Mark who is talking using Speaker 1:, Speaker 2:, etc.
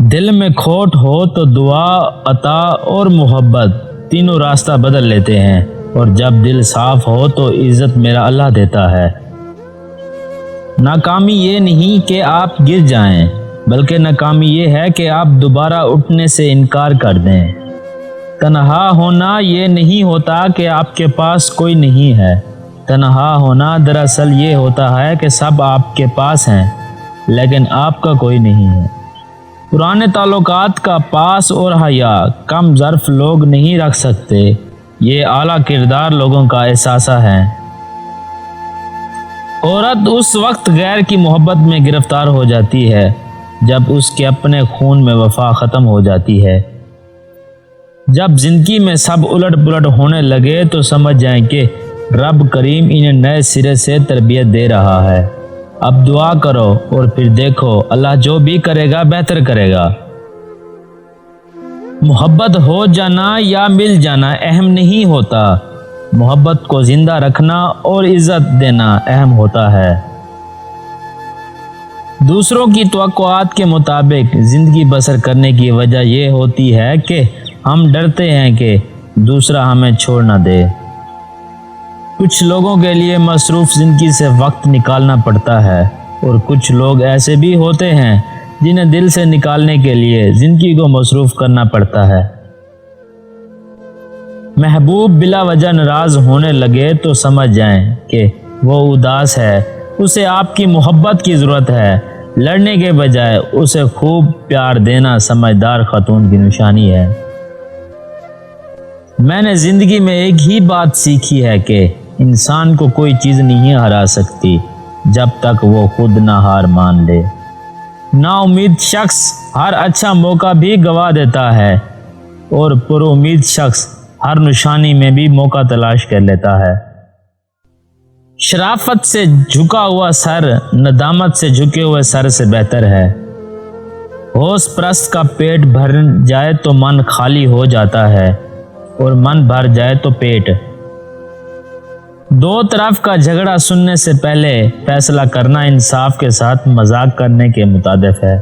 Speaker 1: دل میں کھوٹ ہو تو دعا، عطا اور محبت تینوں راستہ بدل لیتے ہیں، اور جب دل صاف ہو تو عزت میرا اللہ دیتا ہے۔ ناکامی یہ نہیں کہ آپ گر جائیں، بلکہ ناکامی یہ ہے کہ آپ دوبارہ اٹھنے سے انکار کر دیں۔ تنہا ہونا یہ نہیں ہوتا کہ آپ کے پاس کوئی نہیں ہے، تنہا ہونا دراصل یہ ہوتا ہے کہ سب آپ کے پاس ہیں لیکن آپ کا کوئی نہیں ہے۔ پرانے تعلقات کا پاس اور حیا کم ظرف لوگ نہیں رکھ سکتے، یہ اعلیٰ کردار لوگوں کا احساسہ ہے۔ عورت اس وقت غیر کی محبت میں گرفتار ہو جاتی ہے جب اس کے اپنے خون میں وفا ختم ہو جاتی ہے۔ جب زندگی میں سب الٹ پلٹ ہونے لگے تو سمجھ جائیں کہ رب کریم انہیں نئے سرے سے تربیت دے رہا ہے۔ اب دعا کرو اور پھر دیکھو اللہ جو بھی کرے گا بہتر کرے گا۔ محبت ہو جانا یا مل جانا اہم نہیں ہوتا، محبت کو زندہ رکھنا اور عزت دینا اہم ہوتا ہے۔ دوسروں کی توقعات کے مطابق زندگی بسر کرنے کی وجہ یہ ہوتی ہے کہ ہم ڈرتے ہیں کہ دوسرا ہمیں چھوڑ نہ دے۔ کچھ لوگوں کے لیے مصروف زندگی سے وقت نکالنا پڑتا ہے، اور کچھ لوگ ایسے بھی ہوتے ہیں جنہیں دل سے نکالنے کے لیے زندگی کو مصروف کرنا پڑتا ہے۔ محبوب بلا وجہ ناراض ہونے لگے تو سمجھ جائیں کہ وہ اداس ہے، اسے آپ کی محبت کی ضرورت ہے۔ لڑنے کے بجائے اسے خوب پیار دینا سمجھدار خاتون کی نشانی ہے۔ میں نے زندگی میں ایک ہی بات سیکھی ہے کہ انسان کو کوئی چیز نہیں ہرا سکتی جب تک وہ خود نہ ہار مان لے۔ نا امید شخص ہر اچھا موقع بھی گوا دیتا ہے، اور پر امید شخص ہر نشانی میں بھی موقع تلاش کر لیتا ہے۔ شرافت سے جھکا ہوا سر ندامت سے جھکے ہوئے سر سے بہتر ہے۔ ہوش پرست کا پیٹ بھر جائے تو من خالی ہو جاتا ہے، اور من بھر جائے تو پیٹ۔ دو طرف کا جھگڑا سننے سے پہلے فیصلہ کرنا انصاف کے ساتھ مذاق کرنے کے مترادف ہے۔